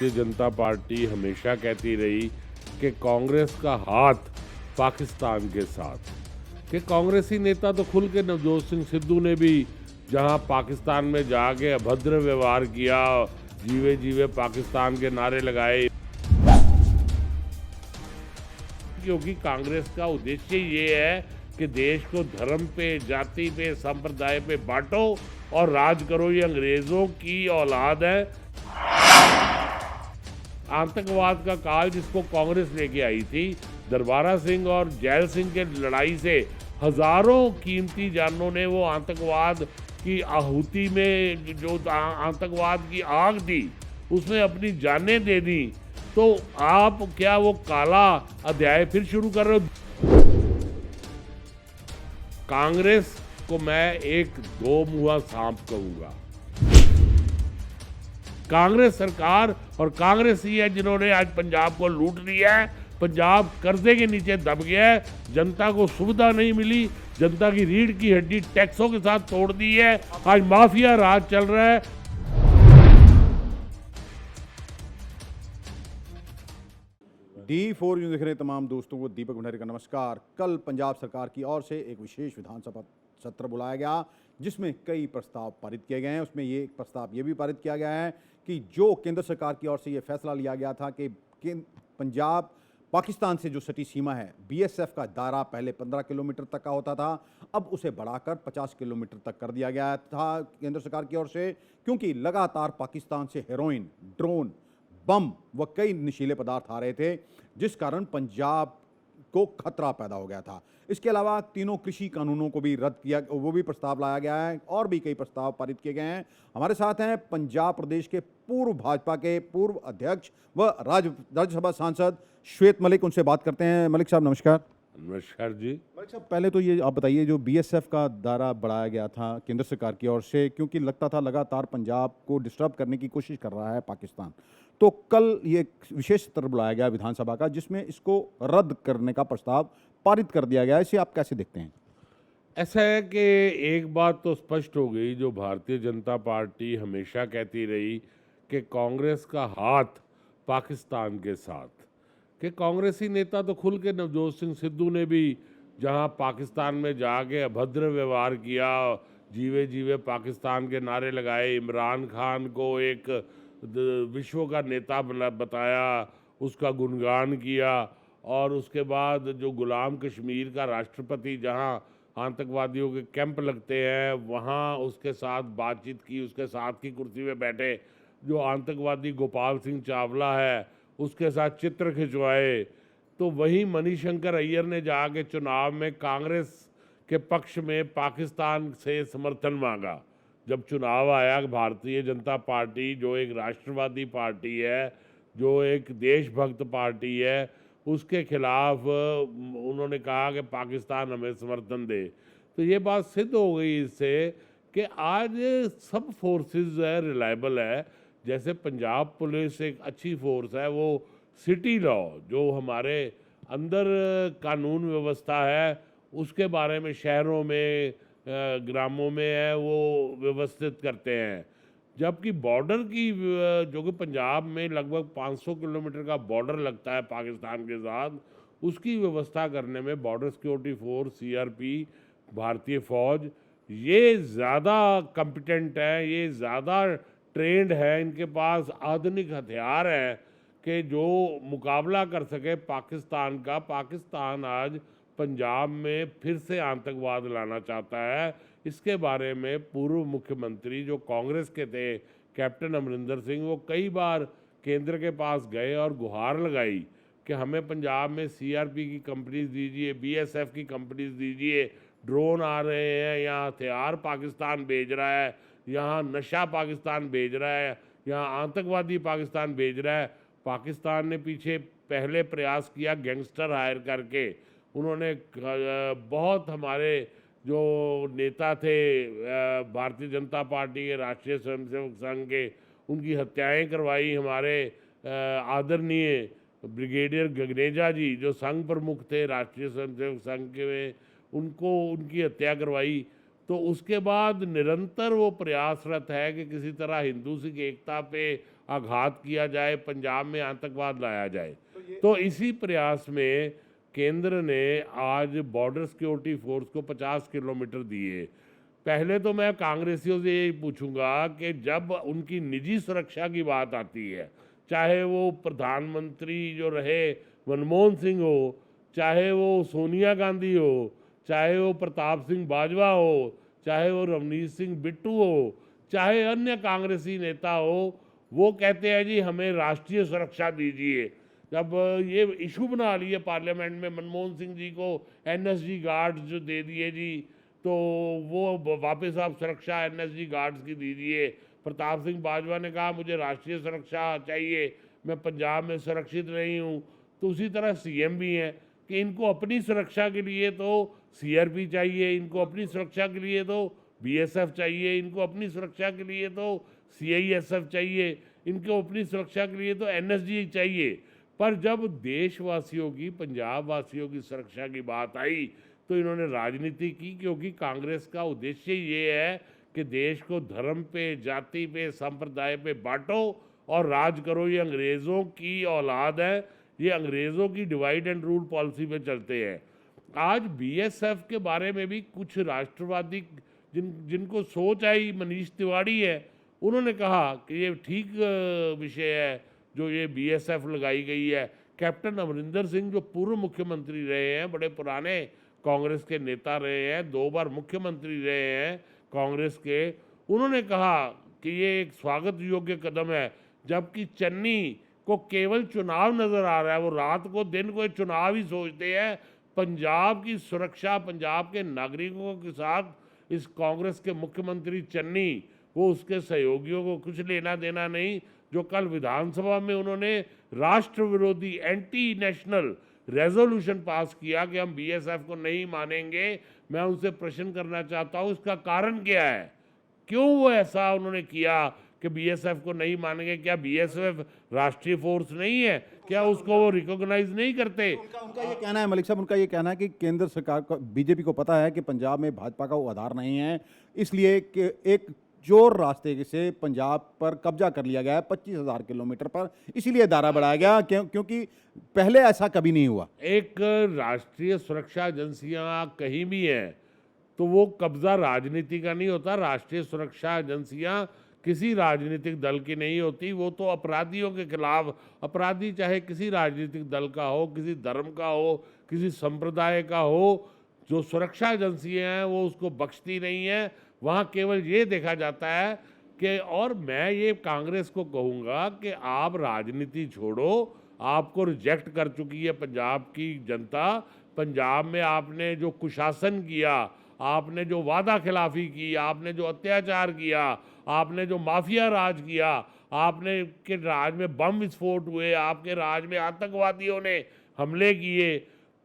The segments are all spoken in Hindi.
भारतीय जनता पार्टी हमेशा कहती रही कि कांग्रेस का हाथ पाकिस्तान के साथ, कि कांग्रेसी नेता तो खुल के नवजोत सिंह सिद्धू ने भी जहां पाकिस्तान में जाके अभद्र व्यवहार किया, जीवे जीवे पाकिस्तान के नारे लगाए, क्योंकि कांग्रेस का उद्देश्य ये है कि देश को धर्म पे, जाति पे, संप्रदाय पे बांटो और राज करो। ये अंग्रेजों की औलाद है। आतंकवाद का काल जिसको कांग्रेस लेके आई थी, दरबारा सिंह और जैल सिंह के लड़ाई से हजारों कीमती जानों ने वो आतंकवाद की आहुति में, जो आतंकवाद की आग थी, उसमें अपनी जानें दे दी। तो आप क्या वो काला अध्याय फिर शुरू कर रहे हो? कांग्रेस को मैं एक दो मुंहा सांप कहूंगा। कांग्रेस सरकार और कांग्रेस ही है जिन्होंने आज पंजाब को लूट लिया है। पंजाब कर्जे के नीचे दब गया है, जनता को सुविधा नहीं मिली, जनता की रीढ़ की हड्डी टैक्सों के साथ तोड़ दी है। आज माफिया राज चल रहा है। D4 न्यूज़ देख रहे तमाम दोस्तों को दीपक भंडारी का नमस्कार। कल पंजाब सरकार की ओर से एक विशेष विधानसभा सत्र बुलाया गया जिसमें कई प्रस्ताव पारित किए गए हैं। उसमें ये एक प्रस्ताव ये भी पारित किया गया है कि जो केंद्र सरकार की ओर से ये फैसला लिया गया था कि पंजाब पाकिस्तान से जो सटी सीमा है, BSF का दायरा पहले 15 किलोमीटर तक का होता था, अब उसे बढ़ाकर 50 किलोमीटर तक कर दिया गया था केंद्र सरकार की ओर से, क्योंकि लगातार पाकिस्तान से हेरोइन, ड्रोन, बम व कई नशीले पदार्थ आ रहे थे, जिस कारण पंजाब को खतरा पैदा हो गया था। इसके अलावा तीनों कृषि कानूनों को भी रद्द किया, वो भी प्रस्ताव लाया गया है और भी कई प्रस्ताव पारित किए गए हैं। हमारे साथ हैं पंजाब प्रदेश के पूर्व भाजपा के पूर्व अध्यक्ष व राज्यसभा सांसद श्वेत मलिक। उनसे बात करते हैं। मलिक साहब नमस्कार। नमस्कार जी। मलिक साहब, पहले तो ये आप बताइए, जो BSF का दायरा बढ़ाया गया था केंद्र सरकार की ओर से, क्योंकि लगता था लगातार पंजाब को डिस्टर्ब करने की कोशिश कर रहा है पाकिस्तान, तो कल ये विशेष सत्र बुलाया गया विधानसभा का जिसमें इसको रद्द करने का प्रस्ताव पारित कर दिया गया है। इसे आप कैसे देखते हैं? ऐसा है कि एक बात तो स्पष्ट हो गई, जो भारतीय जनता पार्टी हमेशा कहती रही कि कांग्रेस का हाथ पाकिस्तान के साथ, कि कांग्रेसी नेता तो खुल के नवजोत सिंह सिद्धू ने भी जहां पाकिस्तान में जाके अभद्र व्यवहार किया, जीवे जीवे पाकिस्तान के नारे लगाए, इमरान खान को एक विश्व का नेता बताया, उसका गुणगान किया, और उसके बाद जो गुलाम कश्मीर का राष्ट्रपति जहां आतंकवादियों के कैंप लगते हैं वहां उसके साथ बातचीत की, उसके साथ की कुर्सी में बैठे। जो आतंकवादी गोपाल सिंह चावला है उसके साथ चित्र खिंचवाए। तो वही मणिशंकर अय्यर ने जाके चुनाव में कांग्रेस के पक्ष में पाकिस्तान से समर्थन मांगा। जब चुनाव आया, भारतीय जनता पार्टी जो एक राष्ट्रवादी पार्टी है, जो एक देशभक्त पार्टी है, उसके खिलाफ उन्होंने कहा कि पाकिस्तान हमें समर्थन दे। तो ये बात सिद्ध हो गई इससे कि आज सब फोर्सेस है रिलायबल है। जैसे पंजाब पुलिस एक अच्छी फोर्स है, वो सिटी लॉ जो हमारे अंदर कानून व्यवस्था है उसके बारे में शहरों में, ग्रामों में है, वो व्यवस्थित करते हैं। जबकि बॉर्डर की, जो कि पंजाब में लगभग 500 किलोमीटर का बॉर्डर लगता है पाकिस्तान के साथ, उसकी व्यवस्था करने में बॉर्डर सिक्योरिटी फोर्स, CRP, भारतीय फौज, ये ज़्यादा कॉम्पिटेंट है, ये ज़्यादा ट्रेंड है, इनके पास आधुनिक हथियार हैं कि जो मुकाबला कर सके पाकिस्तान का। पाकिस्तान आज पंजाब में फिर से आतंकवाद लाना चाहता है। इसके बारे में पूर्व मुख्यमंत्री जो कांग्रेस के थे, कैप्टन अमरिंदर सिंह, वो कई बार केंद्र के पास गए और गुहार लगाई कि हमें पंजाब में CRP की कंपनीज दीजिए, BSF की कंपनीज दीजिए। ड्रोन आ रहे हैं, यहाँ हथियार पाकिस्तान भेज रहा है, यहाँ नशा पाकिस्तान भेज रहा है, यहाँ आतंकवादी पाकिस्तान भेज रहा है। पाकिस्तान ने पीछे पहले प्रयास किया गैंगस्टर हायर करके, उन्होंने बहुत हमारे जो नेता थे भारतीय जनता पार्टी के, राष्ट्रीय स्वयंसेवक संघ के, उनकी हत्याएं करवाई। हमारे आदरणीय ब्रिगेडियर गगनेजा जी जो संघ प्रमुख थे राष्ट्रीय स्वयंसेवक संघ के, उनको उनकी हत्या करवाई। तो उसके बाद निरंतर वो प्रयासरत है कि किसी तरह हिंदू सिख एकता पे आघात किया जाए, पंजाब में आतंकवाद लाया जाए। तो इसी प्रयास में केंद्र ने आज बॉर्डर सिक्योरिटी फोर्स को 50 किलोमीटर दिए। पहले तो मैं कांग्रेसियों से यही पूछूंगा कि जब उनकी निजी सुरक्षा की बात आती है, चाहे वो प्रधानमंत्री जो रहे मनमोहन सिंह हो, चाहे वो सोनिया गांधी हो, चाहे वो प्रताप सिंह बाजवा हो, चाहे वो रवनीत सिंह बिट्टू हो, चाहे अन्य कांग्रेसी नेता हो, वो कहते हैं जी हमें राष्ट्रीय सुरक्षा दीजिए। जब ये इशू बना लिए पार्लियामेंट में, मनमोहन सिंह जी को एनएसजी गार्ड्स जो दे दिए जी, तो वो वापस आप सुरक्षा एनएसजी गार्ड्स की दीजिए। प्रताप सिंह बाजवा ने कहा मुझे राष्ट्रीय सुरक्षा चाहिए, मैं पंजाब में सुरक्षित नहीं हूँ। तो उसी तरह सीएम भी हैं कि इनको अपनी सुरक्षा के लिए तो सीआरपी चाहिए, इनको अपनी सुरक्षा के लिए तो बीएसएफ चाहिए, इनको अपनी सुरक्षा के लिए तो सीआईएसएफ चाहिए, इनको अपनी सुरक्षा के लिए तो एनएसजी चाहिए। पर जब देशवासियों की, पंजाब वासियों की सुरक्षा की बात आई तो इन्होंने राजनीति की, क्योंकि कांग्रेस का उद्देश्य ये है कि देश को धर्म पे, जाति पे, संप्रदाय पे बांटो और राज करो। ये अंग्रेज़ों की औलाद है, ये अंग्रेज़ों की डिवाइड एंड रूल पॉलिसी पे चलते हैं। आज बीएसएफ के बारे में भी कुछ राष्ट्रवादी जिनको सोच आई, मनीष तिवारी है, उन्होंने कहा कि ये ठीक विषय है जो ये बीएसएफ लगाई गई है। कैप्टन अमरिंदर सिंह जो पूर्व मुख्यमंत्री रहे हैं, बड़े पुराने कांग्रेस के नेता रहे हैं, 2 बार मुख्यमंत्री रहे हैं कांग्रेस के, उन्होंने कहा कि ये एक स्वागत योग्य कदम है। जबकि चन्नी को केवल चुनाव नज़र आ रहा है, वो रात को दिन को चुनाव ही सोचते हैं। पंजाब की सुरक्षा, पंजाब के नागरिकों के साथ इस कांग्रेस के मुख्यमंत्री चन्नी, वो उसके सहयोगियों को कुछ लेना देना नहीं। जो कल विधानसभा में उन्होंने राष्ट्र विरोधी एंटी नेशनल रेजोल्यूशन पास किया कि हम बीएसएफ को नहीं मानेंगे, मैं उनसे प्रश्न करना चाहता हूं इसका कारण क्या है, क्यों वो ऐसा उन्होंने किया कि बीएसएफ को नहीं मानेंगे? क्या बीएसएफ राष्ट्रीय फोर्स नहीं है? क्या उसको वो रिकॉग्नाइज नहीं करते? उनका ये कहना है, मलिक साहब, उनका ये कहना है कि केंद्र सरकार को, बीजेपी को पता है कि पंजाब में भाजपा का वो आधार नहीं है, इसलिए कि एक चोर रास्ते से पंजाब पर कब्जा कर लिया गया है 25,000 किलोमीटर पर, इसीलिए दायरा बढ़ाया गया, क्योंकि पहले ऐसा कभी नहीं हुआ। एक राष्ट्रीय सुरक्षा एजेंसियां कहीं भी हैं तो वो कब्जा राजनीति का नहीं होता। राष्ट्रीय सुरक्षा एजेंसियां किसी राजनीतिक दल की नहीं होती, वो तो अपराधियों के खिलाफ, अपराधी चाहे किसी राजनीतिक दल का हो, किसी धर्म का हो, किसी संप्रदाय का हो, जो सुरक्षा एजेंसियां हैं वो उसको बख्शती नहीं है। वहाँ केवल ये देखा जाता है कि, और मैं ये कांग्रेस को कहूँगा कि आप राजनीति छोड़ो, आपको रिजेक्ट कर चुकी है पंजाब की जनता। पंजाब में आपने जो कुशासन किया, आपने जो वादा खिलाफी की, आपने जो अत्याचार किया, आपने जो माफिया राज किया, आपने के राज में बम विस्फोट हुए, आपके राज में आतंकवादियों ने हमले किए,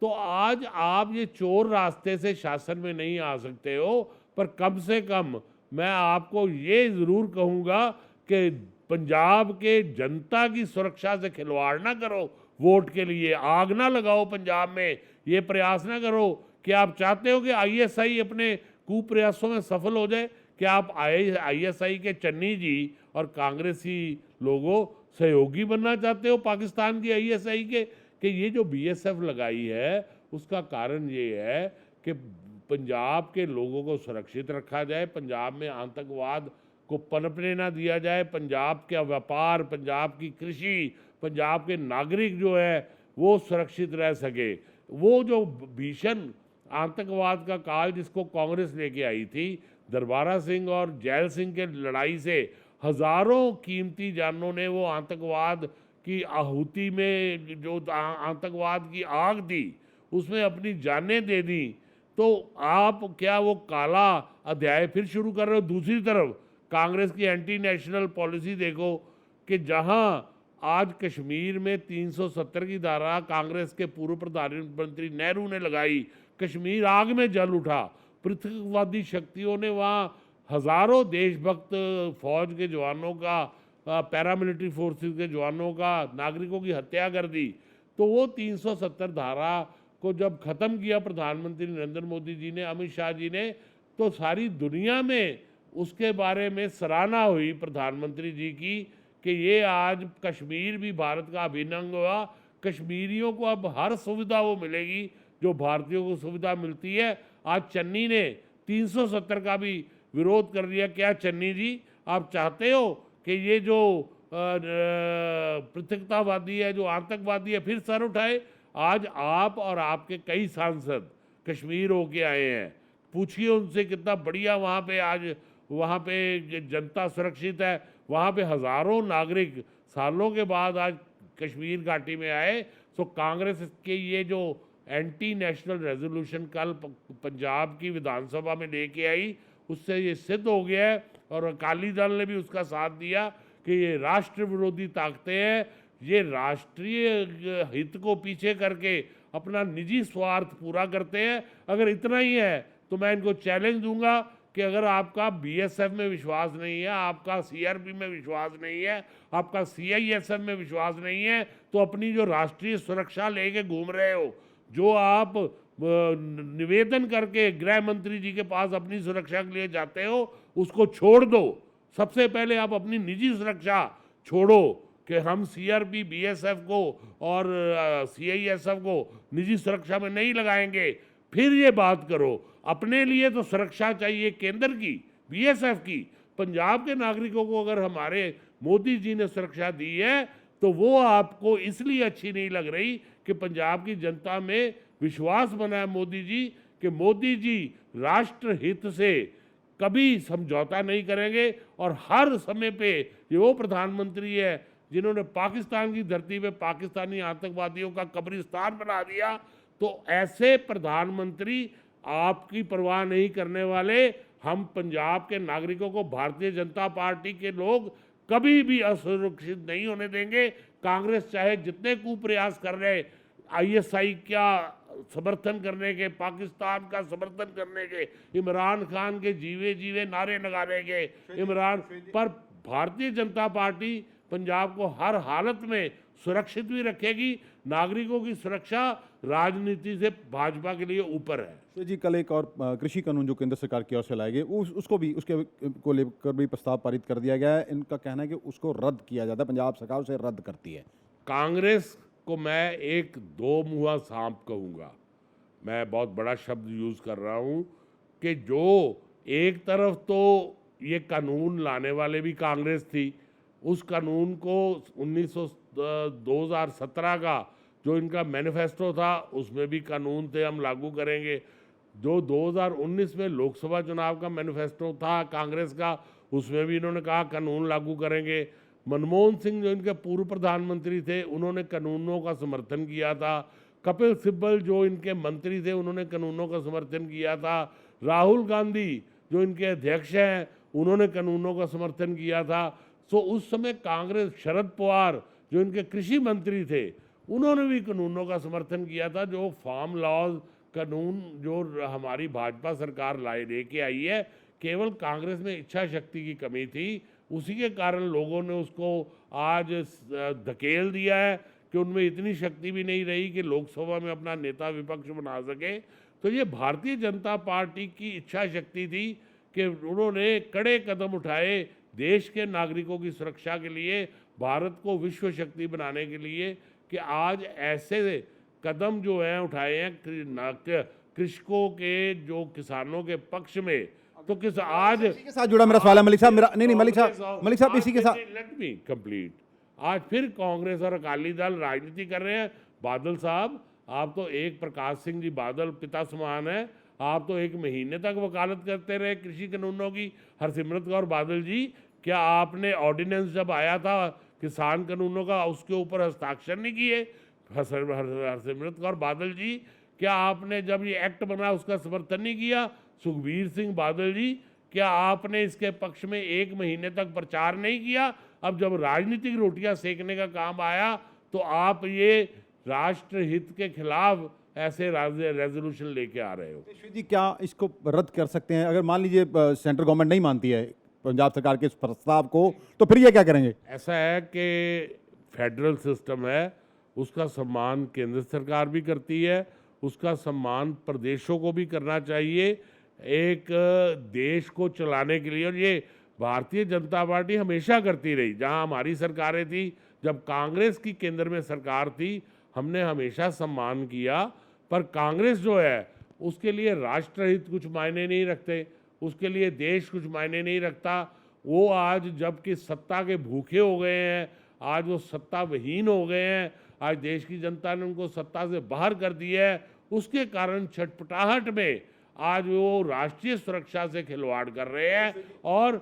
तो आज आप ये चोर रास्ते से शासन में नहीं आ सकते हो। पर कम से कम मैं आपको ये ज़रूर कहूँगा कि पंजाब के जनता की सुरक्षा से खिलवाड़ ना करो, वोट के लिए आग ना लगाओ पंजाब में। ये प्रयास ना करो कि आप चाहते हो कि आईएसआई अपने कुप्रयासों में सफल हो जाए, कि आप आईएसआई के चन्नी जी और कांग्रेसी लोगों सहयोगी बनना चाहते हो पाकिस्तान की आईएसआई के, कि ये जो बीएसएफ लगाई है उसका कारण ये है कि पंजाब के लोगों को सुरक्षित रखा जाए, पंजाब में आतंकवाद को पनपने ना दिया जाए, पंजाब का व्यापार, पंजाब की कृषि, पंजाब के नागरिक जो है वो सुरक्षित रह सके। वो जो भीषण आतंकवाद का काल जिसको कांग्रेस लेके आई थी, दरबारा सिंह और जैल सिंह के लड़ाई से हजारों कीमती जानों ने वो आतंकवाद की आहुति में, जो आतंकवाद की आग थी उसमें अपनी जानें दे दी। तो आप क्या वो काला अध्याय फिर शुरू कर रहे हो? दूसरी तरफ कांग्रेस की एंटी नेशनल पॉलिसी देखो कि जहां आज कश्मीर में 370 की धारा कांग्रेस के पूर्व प्रधानमंत्री नेहरू ने लगाई, कश्मीर आग में जल उठा, पृथकवादी शक्तियों ने वहाँ हजारों देशभक्त फौज के जवानों का, पैरामिलिट्री फोर्सेस के जवानों का, नागरिकों की हत्या कर दी। तो वो 370 धारा को जब ख़त्म किया प्रधानमंत्री नरेंद्र मोदी जी ने, अमित शाह जी ने, तो सारी दुनिया में उसके बारे में सराहना हुई प्रधानमंत्री जी की कि ये आज कश्मीर भी भारत का अभिन्न अंग हुआ। कश्मीरियों को अब हर सुविधा वो मिलेगी जो भारतीयों को सुविधा मिलती है। आज चन्नी ने 370 का भी विरोध कर दिया। क्या चन्नी जी, आप चाहते हो कि ये जो पृथकतावादी है, जो आतंकवादी है, फिर सर उठाए? आज आप और आपके कई सांसद कश्मीर होके आए हैं, पूछिए उनसे कितना बढ़िया वहाँ पे आज वहाँ पे जनता सुरक्षित है। वहाँ पे हज़ारों नागरिक सालों के बाद आज कश्मीर घाटी में आए। तो कांग्रेस के ये जो एंटी नेशनल रेजोल्यूशन कल पंजाब की विधानसभा में लेके आई, उससे ये सिद्ध हो गया है, और अकाली दल ने भी उसका साथ दिया कि ये राष्ट्र विरोधी ताकतें हैं। ये राष्ट्रीय हित को पीछे करके अपना निजी स्वार्थ पूरा करते हैं। अगर इतना ही है तो मैं इनको चैलेंज दूंगा कि अगर आपका बीएसएफ में विश्वास नहीं है, आपका सीआरपी में विश्वास नहीं है, आपका सीआईएसएफ में विश्वास नहीं है, तो अपनी जो राष्ट्रीय सुरक्षा लेके घूम रहे हो, जो आप निवेदन करके गृह मंत्री जी के पास अपनी सुरक्षा के लिए जाते हो, उसको छोड़ दो। सबसे पहले आप अपनी निजी सुरक्षा छोड़ो कि हम सीआरपी, बीएसएफ को और सीआईएसएफ को निजी सुरक्षा में नहीं लगाएंगे, फिर ये बात करो। अपने लिए तो सुरक्षा चाहिए केंद्र की, बीएसएफ की। पंजाब के नागरिकों को अगर हमारे मोदी जी ने सुरक्षा दी है तो वो आपको इसलिए अच्छी नहीं लग रही कि पंजाब की जनता में विश्वास बना है मोदी जी कि मोदी जी राष्ट्र हित से कभी समझौता नहीं करेंगे, और हर समय पे ये वो प्रधानमंत्री है जिन्होंने पाकिस्तान की धरती पे पाकिस्तानी आतंकवादियों का कब्रिस्तान बना दिया। तो ऐसे प्रधानमंत्री आपकी परवाह नहीं करने वाले हम पंजाब के नागरिकों को भारतीय जनता पार्टी के लोग कभी भी असुरक्षित नहीं होने देंगे। कांग्रेस चाहे जितने कुप्रयास कर रहे, आईएसआई का समर्थन करने के, पाकिस्तान का समर्थन करने के, इमरान खान के जीवे जीवे नारे लगाने के, इमरान पर भारतीय जनता पार्टी पंजाब को हर हालत में सुरक्षित भी रखेगी। नागरिकों की सुरक्षा राजनीति से भाजपा के लिए ऊपर है। तो जी, कल एक और कृषि कानून जो केंद्र सरकार की ओर से लाए गए, उसको भी उसके को लेकर भी प्रस्ताव पारित कर दिया गया है। इनका कहना है कि उसको रद्द किया जाता है, पंजाब सरकार उसे रद्द करती है। कांग्रेस को मैं एक दो मुँहा सांप कहूँगा, मैं बहुत बड़ा शब्द यूज़ कर रहा हूँ कि जो एक तरफ तो ये कानून लाने वाले भी कांग्रेस थी, उस कानून को 2017 का जो इनका मैनिफेस्टो था उसमें भी कानून थे हम लागू करेंगे। जो 2019 में लोकसभा चुनाव का मैनिफेस्टो था कांग्रेस का, उसमें भी इन्होंने कहा कानून लागू करेंगे। मनमोहन सिंह जो इनके पूर्व प्रधानमंत्री थे, उन्होंने कानूनों का समर्थन किया था। कपिल सिब्बल जो इनके मंत्री थे, उन्होंने कानूनों का समर्थन किया था। राहुल गांधी जो इनके अध्यक्ष हैं, उन्होंने कानूनों का समर्थन किया था। तो उस समय कांग्रेस, शरद पवार जो इनके कृषि मंत्री थे, उन्होंने भी कानूनों का समर्थन किया था। जो फार्म लॉज कानून जो हमारी भाजपा सरकार लेके आई है, केवल कांग्रेस में इच्छा शक्ति की कमी थी, उसी के कारण लोगों ने उसको आज धकेल दिया है कि उनमें इतनी शक्ति भी नहीं रही कि लोकसभा में अपना नेता विपक्ष बना सके। तो ये भारतीय जनता पार्टी की इच्छा शक्ति थी कि उन्होंने कड़े कदम उठाए देश के नागरिकों की सुरक्षा के लिए, भारत को विश्व शक्ति बनाने के लिए, कि आज ऐसे कदम जो हैं उठाए हैं कृषकों के, जो किसानों के पक्ष में। तो किस आज इसी के साथ जुड़ा मेरा सवाल है मलिक साहब, मेरा नहीं मलिक साहब इसी के साथ, लेट मी कंप्लीट। आज फिर कांग्रेस और अकाली दल राजनीति कर रहे हैं। बादल साहब, आप तो एक प्रकाश सिंह जी बादल पिता समान है, आप तो एक महीने तक वकालत करते रहे कृषि कानूनों की। हरसिमरत कौर बादल जी, क्या आपने ऑर्डिनेंस जब आया था किसान कानूनों का, उसके ऊपर हस्ताक्षर नहीं किए? हरसिमरत कौर बादल जी, क्या आपने जब ये एक्ट बना उसका समर्थन नहीं किया? सुखबीर सिंह बादल जी, क्या आपने इसके पक्ष में एक महीने तक प्रचार नहीं किया? अब जब राजनीतिक रोटियां सेकने का काम आया तो आप ये राष्ट्रहित के खिलाफ ऐसे रेजोल्यूशन लेके आ रहे हो। जी, क्या इसको रद्द कर सकते हैं? अगर मान लीजिए सेंट्रल गवर्नमेंट नहीं मानती है पंजाब सरकार के इस प्रस्ताव को, तो फिर ये क्या करेंगे? ऐसा है कि फेडरल सिस्टम है, उसका सम्मान केंद्र सरकार भी करती है, उसका सम्मान प्रदेशों को भी करना चाहिए। एक देश को चलाने के लिए, और ये भारतीय जनता पार्टी हमेशा करती रही। जहां हमारी सरकारें थी, जब कांग्रेस की केंद्र में सरकार थी, हमने हमेशा सम्मान किया। पर कांग्रेस जो है उसके लिए राष्ट्रहित कुछ मायने नहीं रखते, उसके लिए देश कुछ मायने नहीं रखता। वो आज जबकि सत्ता के भूखे हो गए हैं, आज वो सत्ता विहीन हो गए हैं, आज देश की जनता ने उनको सत्ता से बाहर कर दिया है। उसके कारण छटपटाहट में आज वो राष्ट्रीय सुरक्षा से खिलवाड़ कर रहे हैं और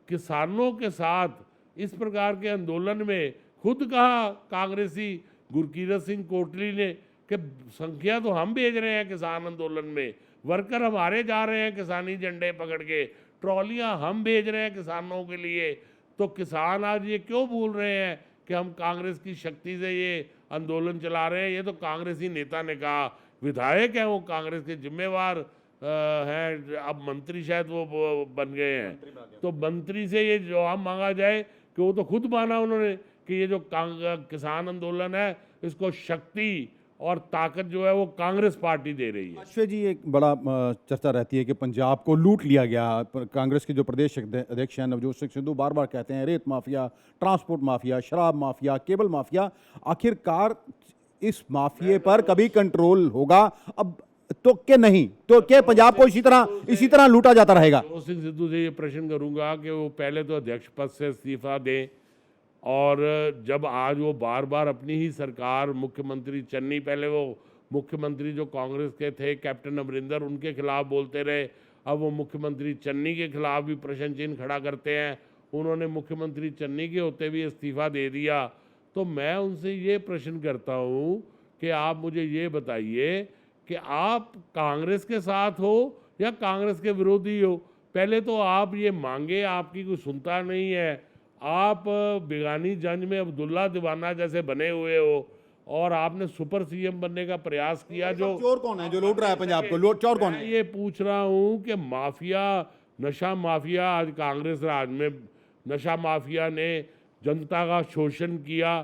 किसानों के साथ इस प्रकार के आंदोलन में खुद कहा कांग्रेसी गुरकीरत सिंह कोटली ने कि संख्या तो हम भेज रहे हैं किसान आंदोलन में, वर्कर हमारे जा रहे हैं किसानी झंडे पकड़ के, ट्रॉलियां हम भेज रहे हैं किसानों के लिए। तो किसान आज ये क्यों भूल रहे हैं कि हम कांग्रेस की शक्ति से ये आंदोलन चला रहे हैं? ये तो कांग्रेसी नेता ने कहा, विधायक हैं वो कांग्रेस के जिम्मेवार हैं, अब मंत्री शायद वो बन गए हैं। तो मंत्री से ये जवाब मांगा जाए कि वो तो खुद माना उन्होंने कि ये जो किसान आंदोलन है इसको शक्ति और ताकत जो है वो कांग्रेस पार्टी दे रही है। अश्वय जी, एक बड़ा चर्चा रहती है कि पंजाब को लूट लिया गया। कांग्रेस के जो प्रदेश अध्यक्ष हैं नवजोत सिंह सिद्धू बार बार कहते हैं रेत माफिया, ट्रांसपोर्ट माफिया, शराब माफिया, केबल माफिया। आखिरकार इस माफिए पर कभी कंट्रोल होगा अब तो क्या नहीं? तो क्या पंजाब को इसी तरह लूटा जाता रहेगा? नवजोत सिंह सिद्धू से ये प्रश्न करूंगा कि वो पहले तो अध्यक्ष पद से इस्तीफा दें, और जब आज वो बार बार अपनी ही सरकार, मुख्यमंत्री चन्नी, पहले वो मुख्यमंत्री जो कांग्रेस के थे कैप्टन अमरिंदर, उनके खिलाफ बोलते रहे, अब वो मुख्यमंत्री चन्नी के खिलाफ भी प्रश्न चिन्ह खड़ा करते हैं। उन्होंने मुख्यमंत्री चन्नी के होते भी इस्तीफा दे दिया। तो मैं उनसे ये प्रश्न करता हूँ कि आप मुझे ये बताइए कि आप कांग्रेस के साथ हो या कांग्रेस के विरोधी हो? पहले तो आप ये मांगे, आपकी कोई सुनता नहीं है। आप बेगानी जंज में अब्दुल्ला दीवाना जैसे बने हुए हो और आपने सुपर सीएम बनने का प्रयास किया। जो चोर कौन है जो लूट रहा है पंजाब को? चोर कौन है? ये पूछ रहा हूँ कि माफिया, नशा माफिया, आज कांग्रेस राज में नशा माफिया ने जनता का शोषण किया,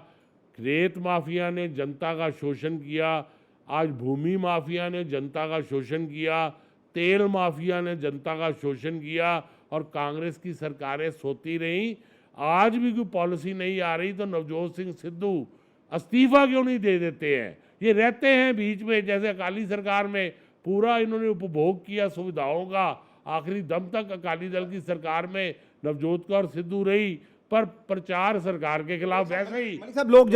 रेत माफिया ने जनता का शोषण किया, आज भूमि माफिया ने जनता का शोषण किया, तेल माफिया ने जनता का शोषण किया, और कांग्रेस की सरकारें सोती रहीं। आज भी कोई पॉलिसी नहीं आ रही तो नवजोत सिंह सिद्धू इस्तीफा क्यों नहीं दे देते हैं? ये रहते हैं बीच में, जैसे अकाली सरकार में पूरा इन्होंने उपभोग किया सुविधाओं का, आखिरी दम तक अकाली दल की सरकार में नवजोत कौर सिद्धू रही, पर प्रचार सरकार के खिलाफ वैसे ही। मलिक साहब, लोग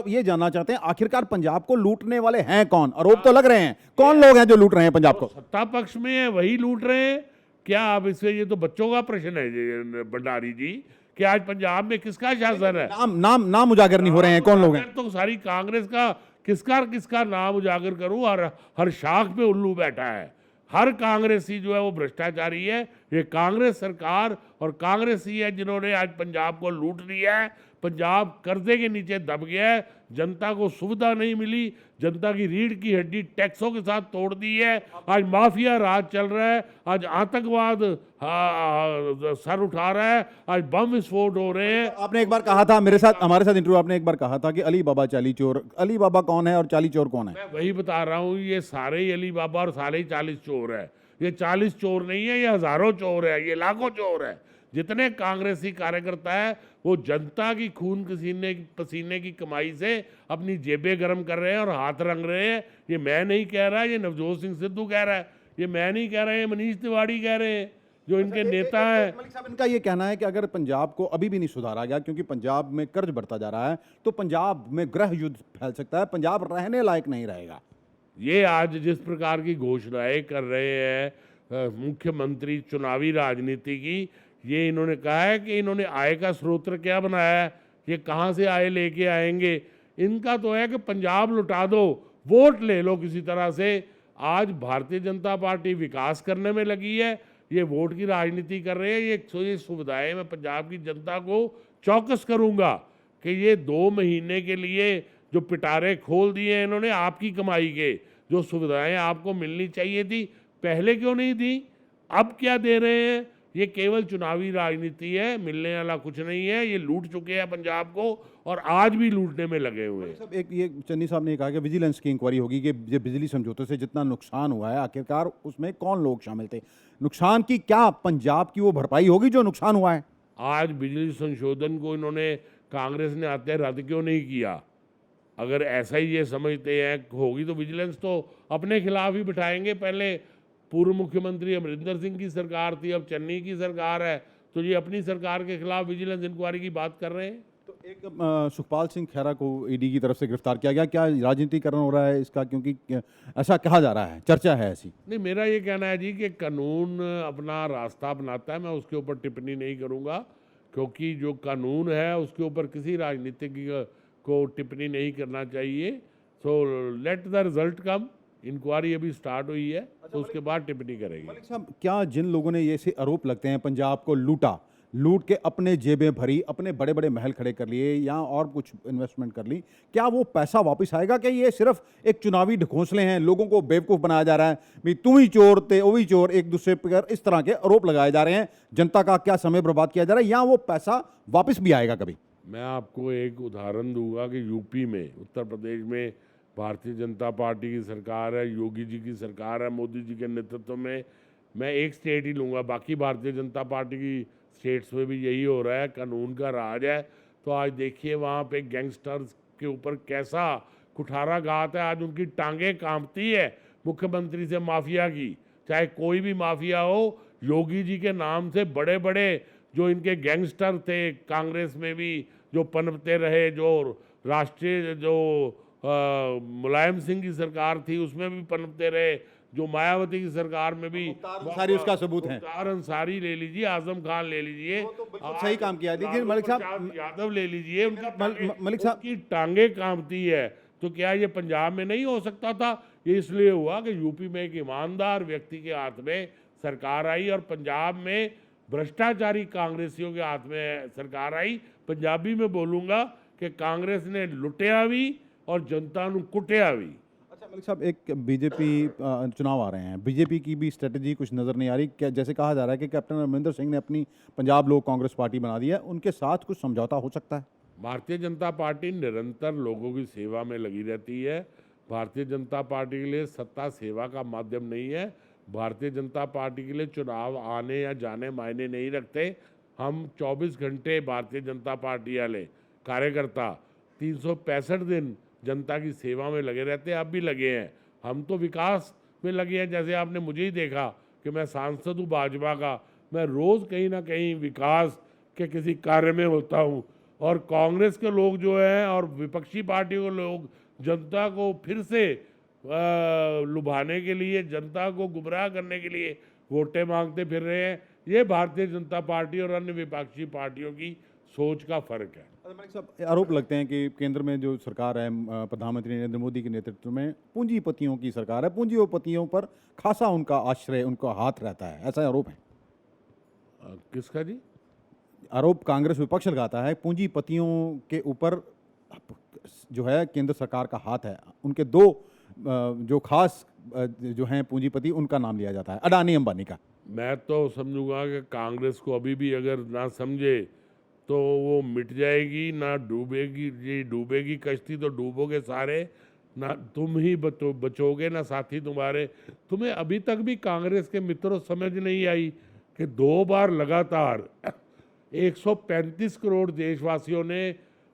ये जानना चाहते हैं आखिरकार पंजाब को लूटने वाले हैं कौन? आरोप तो लग रहे हैं, कौन लोग हैं जो लूट रहे हैं पंजाब को? सत्ता पक्ष में है वही लूट रहे हैं क्या? आप इससे, ये तो बच्चों का प्रश्न है भंडारी जी, कि आज पंजाब में किसका शासन है? नाम उजागर नहीं हो रहे हैं, कौन लोग हैं? तो सारी कांग्रेस का किसका नाम उजागर करूं? और हर शाख पे उल्लू बैठा है, हर कांग्रेसी जो है वो भ्रष्टाचारी है। ये कांग्रेस सरकार और कांग्रेसी है जिन्होंने आज पंजाब को लूट लिया है। पंजाब कर्जे के नीचे दब गया है, जनता को सुविधा नहीं मिली, जनता की रीढ़ की हड्डी टैक्सों के साथ तोड़ दी है। आज माफिया राज चल रहा है, आज आतंकवाद सर उठा रहा है, आज बम विस्फोट हो रहे हैं। आपने एक बार कहा था हमारे साथ इंटरव्यू, आपने एक बार कहा था कि अली बाबा चाली चोर। अली बाबा कौन है और चाली चोर कौन है? मैं वही बता रहा हूँ, ये सारे ही अली बाबा और सारे ही 40 चोर है। ये 40 चोर नहीं है, ये हजारों चोर है, ये लाखों चोर है। जितने कांग्रेसी कार्यकर्ता है वो जनता की खून पसीने की कमाई से अपनी जेबें गर्म कर रहे हैं और हाथ रंग रहे हैं। ये मैं नहीं कह रहा, ये नवजोत सिंह सिद्धू कह रहा है, ये मैं नहीं कह रहा, ये मनीष तिवारी कह रहे हैं जो इनके नेता हैं। मलिक साहब, इनका ये कहना है कि अगर पंजाब को अभी भी नहीं सुधारा गया, क्योंकि पंजाब में कर्ज बढ़ता जा रहा है, तो पंजाब में गृह युद्ध फैल सकता है, पंजाब रहने लायक नहीं रहेगा। ये आज जिस प्रकार की घोषणाएं कर रहे हैं मुख्यमंत्री चुनावी राजनीति की, ये इन्होंने कहा है कि इन्होंने आय का स्रोत क्या बनाया है, ये कहाँ से आय लेके आएंगे? इनका तो है कि पंजाब लुटा दो, वोट ले लो किसी तरह से। आज भारतीय जनता पार्टी विकास करने में लगी है, ये वोट की राजनीति कर रहे हैं। ये सुविधाएं मैं पंजाब की जनता को चौकस करूंगा कि ये 2 महीने के लिए जो पिटारे खोल दिए हैं इन्होंने आपकी कमाई के, जो सुविधाएं आपको मिलनी चाहिए थी पहले क्यों नहीं दी, अब क्या दे रहे हैं? ये केवल चुनावी राजनीति है, मिलने वाला कुछ नहीं है। ये लूट चुके हैं पंजाब को और आज भी लूटने में लगे हुए हैं। सब एक ये चन्नी साहब ने कहा कि विजिलेंस की इंक्वायरी होगी कि ये बिजली समझौते से जितना नुकसान हुआ है आखिरकार उसमें कौन लोग शामिल थे, नुकसान की क्या पंजाब की वो भरपाई होगी जो नुकसान हुआ है? आज बिजली संशोधन को इन्होंने कांग्रेस ने आते रद्द क्यों नहीं किया? अगर ऐसा ही ये समझते हैं होगी तो विजिलेंस तो अपने खिलाफ ही बिठाएंगे। पहले पूर्व मुख्यमंत्री अमरिंदर सिंह की सरकार थी, अब चन्नी की सरकार है, तो ये अपनी सरकार के खिलाफ विजिलेंस इंक्वायरी की बात कर रहे हैं। तो एक सुखपाल सिंह खैरा को ईडी की तरफ से गिरफ्तार किया गया, क्या राजनीतिकरण हो रहा है इसका? क्योंकि ऐसा कहा जा रहा है, चर्चा है ऐसी। नहीं, मेरा ये कहना है जी कि कानून अपना रास्ता अपनाता है, मैं उसके ऊपर टिप्पणी नहीं करूँगा, क्योंकि जो कानून है उसके ऊपर किसी राजनीतिक को टिप्पणी नहीं करना चाहिए। So let the result come, inquiry अभी स्टार्ट हुई है, तो उसके बाद टिप्पणी करेंगे। मलिक साहब, क्या जिन लोगों ने ये से आरोप लगते हैं पंजाब को लूटा, लूट के अपने जेबें भरी, अपने बड़े बड़े महल खड़े कर लिए या और कुछ इन्वेस्टमेंट कर ली, क्या वो पैसा वापस आएगा? क्या ये सिर्फ एक चुनावी ढकोसले हैं, लोगों को बेवकूफ़ बनाया जा रहा है, भाई तुम ही चोर थे वो भी चोर, एक दूसरे पर इस तरह के आरोप लगाए जा रहे हैं, जनता का क्या समय बर्बाद किया जा रहा है, या वो पैसा वापस भी आएगा कभी? मैं आपको एक उदाहरण दूंगा कि यूपी में, उत्तर प्रदेश में भारतीय जनता पार्टी की सरकार है, योगी जी की सरकार है, मोदी जी के नेतृत्व में। मैं एक स्टेट ही लूँगा, बाकी भारतीय जनता पार्टी की स्टेट्स में भी यही हो रहा है, कानून का राज है। तो आज देखिए वहाँ पे गैंगस्टर्स के ऊपर कैसा कुठाराघात है, आज उनकी टांगें कांपती है मुख्यमंत्री से माफिया की, चाहे कोई भी माफिया हो। योगी जी के नाम से बड़े बड़े जो इनके गैंगस्टर थे कांग्रेस में भी जो पनपते रहे, जो राष्ट्रीय जो मुलायम सिंह की सरकार थी उसमें भी पनपते रहे, जो मायावती की सरकार में भी अंसारी उसका सबूत है। मुख्तार अंसारी ले लीजिए, आजम खान ले लीजिए, बिल्कुल सही काम किया। देखिए मलिक साहब, प्रसाद यादव ले लीजिए, मलिक साहब, उनकी टांगे कांपती है। तो क्या ये पंजाब में नहीं हो सकता था? ये इसलिए हुआ कि यूपी में एक ईमानदार व्यक्ति के हाथ में सरकार आई और पंजाब में भ्रष्टाचारी कांग्रेसियों के हाथ में सरकार आई। पंजाबी में बोलूँगा कि कांग्रेस ने लुटिया भी और जनता ਨੂੰ कुटिया भी। अच्छा मलिक साहब, एक बीजेपी चुनाव आ रहे हैं, बीजेपी की भी स्ट्रेटजी कुछ नज़र नहीं आ रही। क्या जैसे कहा जा रहा है कि कैप्टन अमरिंदर सिंह ने अपनी पंजाब लोक कांग्रेस पार्टी बना दी है, उनके साथ कुछ समझौता हो सकता है? भारतीय जनता पार्टी निरंतर लोगों की सेवा में लगी रहती है। भारतीय जनता पार्टी के लिए सत्ता सेवा का माध्यम नहीं है। भारतीय जनता पार्टी के लिए चुनाव आने या जाने मायने नहीं रखते। हम 24 घंटे भारतीय जनता पार्टी वाले कार्यकर्ता 365 दिन जनता की सेवा में लगे रहते हैं, अब भी लगे हैं। हम तो विकास में लगे हैं, जैसे आपने मुझे ही देखा कि मैं सांसद हूँ भाजपा का, मैं रोज़ कहीं ना कहीं विकास के किसी कार्य में होता हूँ। और कांग्रेस के लोग जो हैं और विपक्षी पार्टियों के लोग जनता को फिर से लुभाने के लिए, जनता को गुमराह करने के लिए वोटें मांगते फिर रहे हैं। ये भारतीय जनता पार्टी और अन्य विपक्षी पार्टियों की सोच का फर्क है। मलिक साहब, आरोप लगते हैं कि केंद्र में जो सरकार है प्रधानमंत्री नरेंद्र मोदी के नेतृत्व में पूंजीपतियों की सरकार है, पूंजीपतियों पर खासा उनका आश्रय, उनका हाथ रहता है, ऐसा आरोप है। किसका जी? आरोप कांग्रेस विपक्ष लगाता है, पूंजीपतियों के ऊपर जो है केंद्र सरकार का हाथ है। उनके दो जो खास जो हैं पूंजीपति, उनका नाम लिया जाता है, अडानी अंबानी का। मैं तो समझूंगा कि कांग्रेस को अभी भी अगर ना समझे तो वो मिट जाएगी, ना डूबेगी। ये डूबेगी कश्ती तो डूबोगे सारे, ना तुम ही बचोगे ना साथी तुम्हारे। तुम्हें अभी तक भी कांग्रेस के मित्रों समझ नहीं आई कि 2 बार लगातार 135 करोड़ देशवासियों ने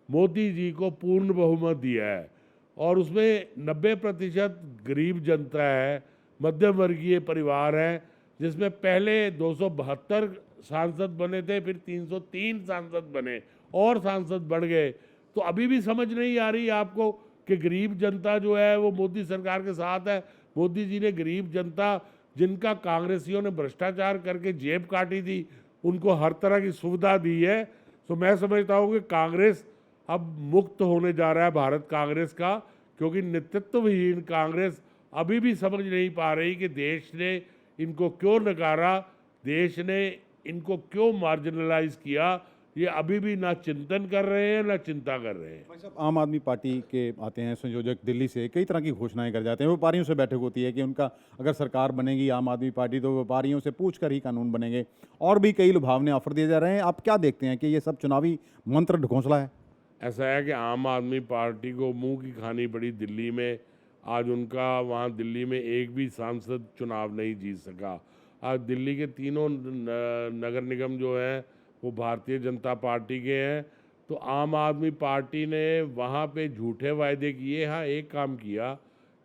मोदी जी को पूर्ण बहुमत दिया है और उसमें 90% गरीब जनता है, मध्यम वर्गीय परिवार हैं, जिसमें पहले 272 सांसद बने थे, फिर 303 सांसद बने और सांसद बढ़ गए। तो अभी भी समझ नहीं आ रही आपको कि गरीब जनता जो है वो मोदी सरकार के साथ है। मोदी जी ने गरीब जनता, जिनका कांग्रेसियों ने भ्रष्टाचार करके जेब काटी थी, उनको हर तरह की सुविधा दी है। तो मैं समझता हूँ कि कांग्रेस अब मुक्त होने जा रहा है भारत कांग्रेस का, क्योंकि नेतृत्वहीन कांग्रेस अभी भी समझ नहीं पा रही कि देश ने इनको क्यों नकारा, देश ने इनको क्यों मार्जिनलाइज किया। ये अभी भी ना चिंतन कर रहे हैं ना चिंता कर रहे हैं। भाई साहब, आम आदमी पार्टी के आते हैं संयोजक दिल्ली से, कई तरह की घोषणाएं कर जाते हैं। व्यापारियों से बैठक होती है कि उनका अगर सरकार बनेगी आम आदमी पार्टी तो व्यापारियों से पूछ कर ही कानून बनेंगे, और भी कई लुभावने ऑफर दिए जा रहे हैं। आप क्या देखते हैं कि ये सब चुनावी मंत्र ढकोसला है? ऐसा है कि आम आदमी पार्टी को मुंह की खानी पड़ी दिल्ली में। आज उनका वहाँ दिल्ली में एक भी सांसद चुनाव नहीं जीत सका। आज दिल्ली के तीनों नगर निगम जो हैं वो भारतीय जनता पार्टी के हैं। तो आम आदमी पार्टी ने वहाँ पे झूठे वायदे किए। हाँ, एक काम किया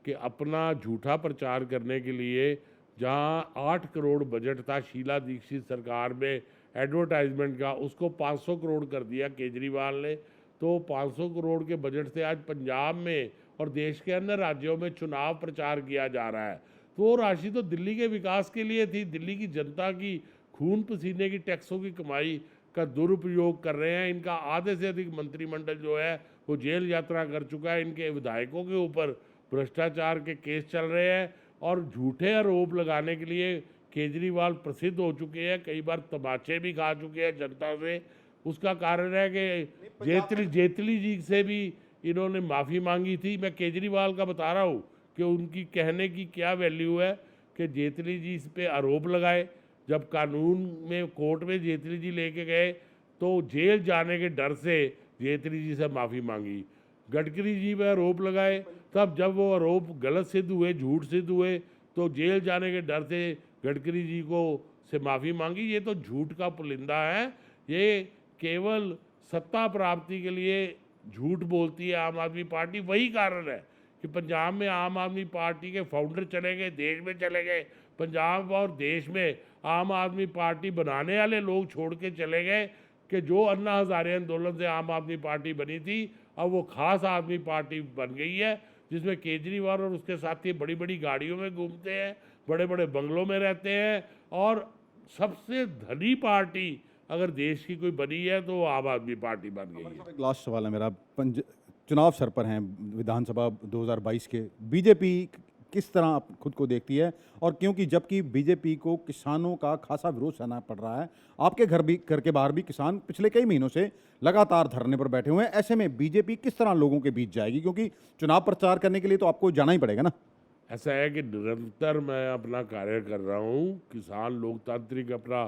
कि अपना झूठा प्रचार करने के लिए जहाँ 8 करोड़ बजट था शीला दीक्षित सरकार में एडवर्टाइजमेंट का, उसको 500 करोड़ कर दिया केजरीवाल ने। तो 500 करोड़ के बजट से आज पंजाब में और देश के अन्य राज्यों में चुनाव प्रचार किया जा रहा है। तो वो राशि तो दिल्ली के विकास के लिए थी। दिल्ली की जनता की खून पसीने की टैक्सों की कमाई का दुरुपयोग कर रहे हैं। इनका आधे से अधिक मंत्रिमंडल जो है वो जेल यात्रा कर चुका है। इनके विधायकों के ऊपर भ्रष्टाचार के केस चल रहे हैं और झूठे आरोप लगाने के लिए केजरीवाल प्रसिद्ध हो चुके हैं। कई बार तमाचे भी खा चुके हैं जनता से। उसका कारण है कि जेटली जी से भी इन्होंने माफ़ी मांगी थी। मैं केजरीवाल का बता रहा हूँ कि उनकी कहने की क्या वैल्यू है कि जेटली जी इस पे आरोप लगाए। जब कानून में कोर्ट में जेटली जी लेके गए तो जेल जाने के डर से जेटली जी से माफ़ी मांगी। गडकरी जी पे आरोप लगाए, तब जब वो आरोप गलत सिद्ध हुए, झूठ सिद्ध हुए, तो जेल जाने के डर से गडकरी जी को से माफ़ी मांगी। ये तो झूठ का पुलिंदा है। ये केवल सत्ता प्राप्ति के लिए झूठ बोलती है आम आदमी पार्टी। वही कारण है कि पंजाब में आम आदमी पार्टी के फाउंडर चले गए, देश में चले गए। पंजाब और देश में आम आदमी पार्टी बनाने वाले लोग छोड़ के चले गए कि जो अन्ना हज़ारे आंदोलन से आम आदमी पार्टी बनी थी, अब वो खास आदमी पार्टी बन गई है, जिसमें केजरीवाल और उसके साथी बड़ी बड़ी गाड़ियों में घूमते हैं, बड़े बड़े बंगलों में रहते हैं। और सबसे धनी पार्टी अगर देश की कोई बनी है तो वो आम आदमी पार्टी बन गई है। एक लास्ट सवाल है मेरा। चुनाव सर पर हैं विधानसभा 2022 के, बीजेपी किस तरह खुद को देखती है? और क्योंकि जबकि बीजेपी को किसानों का खासा विरोध सहना पड़ रहा है, आपके घर के बाहर भी किसान पिछले कई महीनों से लगातार धरने पर बैठे हुए हैं। ऐसे में बीजेपी किस तरह लोगों के बीच जाएगी? क्योंकि चुनाव प्रचार करने के लिए तो आपको जाना ही पड़ेगा ना। ऐसा है कि निरंतर मैं अपना कार्य कर रहा हूँ। किसान लोकतांत्रिक अपना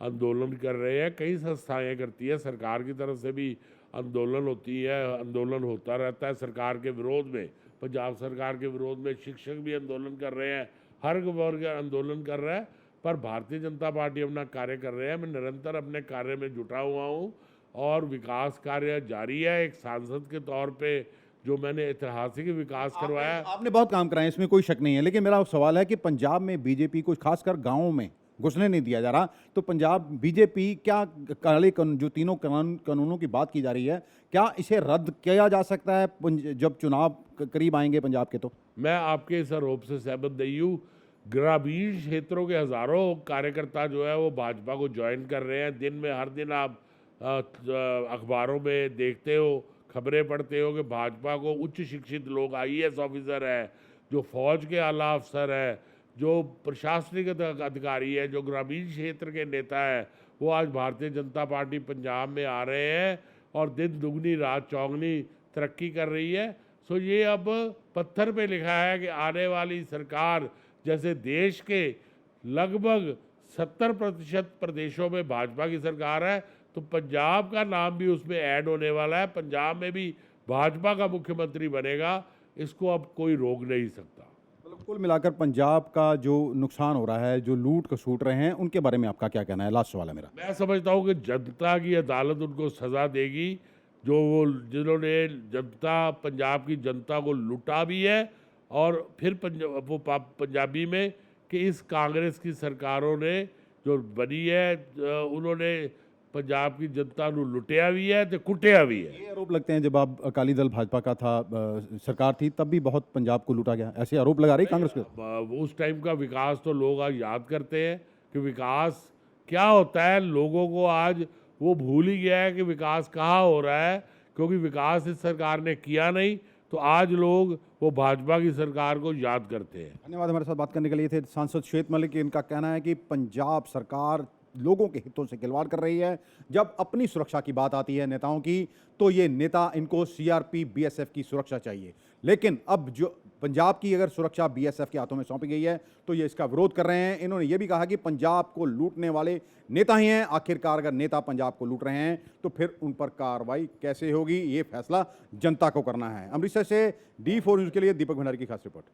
आंदोलन कर रहे हैं। कई संस्थाएं करती है, सरकार की तरफ से भी आंदोलन होती है, आंदोलन होता रहता है सरकार के विरोध में। पंजाब सरकार के विरोध में शिक्षक भी आंदोलन कर रहे हैं, हर वर्ग आंदोलन कर रहा है। पर भारतीय जनता पार्टी अपना कार्य कर रहे हैं। मैं निरंतर अपने कार्य में जुटा हुआ हूँ और विकास कार्य जारी है। एक सांसद के तौर पे जो मैंने ऐतिहासिक विकास करवाया। आपने बहुत काम कराए, इसमें कोई शक नहीं है, लेकिन मेरा सवाल है कि पंजाब में बीजेपी को खासकर गांवों में घुसने नहीं दिया जा रहा। तो पंजाब बीजेपी क्या काले कानून, जो तीनों कानूनों की बात की जा रही है, क्या इसे रद्द किया जा सकता है जब चुनाव करीब आएंगे पंजाब के? तो मैं आपके इस आरोप से सहमत नहीं हूँ। ग्रामीण क्षेत्रों के हजारों कार्यकर्ता जो है वो भाजपा को ज्वाइन कर रहे हैं। दिन में हर दिन आप अखबारों में देखते हो, खबरें पढ़ते हो कि भाजपा को उच्च शिक्षित लोग, IAS ऑफिसर है, जो फौज के आला अफसर है, जो प्रशासनिक अधिकारी है, जो ग्रामीण क्षेत्र के नेता है, वो आज भारतीय जनता पार्टी पंजाब में आ रहे हैं और दिन दुगनी रात चौगनी तरक्की कर रही है। सो ये अब पत्थर पे लिखा है कि आने वाली सरकार, जैसे देश के लगभग 70% प्रदेशों में भाजपा की सरकार है, तो पंजाब का नाम भी उसमें ऐड होने वाला है। पंजाब में भी भाजपा का मुख्यमंत्री बनेगा। इसको अब कोई रोक नहीं सकता। मतलब कुल मिलाकर पंजाब का जो नुकसान हो रहा है, जो लूट खसूट रहे हैं, उनके बारे में आपका क्या कहना है? लास्ट सवाल है मेरा। मैं समझता हूँ कि जनता की अदालत उनको सज़ा देगी, जिन्होंने पंजाब की जनता को लूटा भी है। और फिर पंजाबी में कि इस कांग्रेस की सरकारों ने जो बनी है, उन्होंने पंजाब की जनता को लुटिया भी है तो कुटिया भी है। ये आरोप लगते हैं जब आप अकाली दल भाजपा का था, सरकार थी, तब भी बहुत पंजाब को लूटा गया, ऐसे आरोप लगा रही कांग्रेस के। उस टाइम का विकास तो लोग आज याद करते हैं कि विकास क्या होता है। लोगों को आज वो भूल ही गया है कि विकास कहाँ हो रहा है, क्योंकि विकास इस सरकार ने किया नहीं। तो आज लोग वो भाजपा की सरकार को याद करते हैं। धन्यवाद। हमारे साथ बात करने के लिए थे सांसद श्वेत मलिक। इनका कहना है कि पंजाब सरकार लोगों के हितों से खिलवाड़ कर रही है। जब अपनी सुरक्षा की बात आती है नेताओं की, तो ये नेता इनको सीआरपी बीएसएफ की सुरक्षा चाहिए, लेकिन अब जो पंजाब की अगर सुरक्षा बीएसएफ के हाथों में सौंपी गई है तो ये इसका विरोध कर रहे हैं। इन्होंने ये भी कहा कि पंजाब को लूटने वाले नेता ही हैं। आखिरकार अगर नेता पंजाब को लूट रहे हैं तो फिर उन पर कार्रवाई कैसे होगी, ये फैसला जनता को करना है। अमृतसर से D4 न्यूज़ के लिए दीपक भंडारी की खास रिपोर्ट।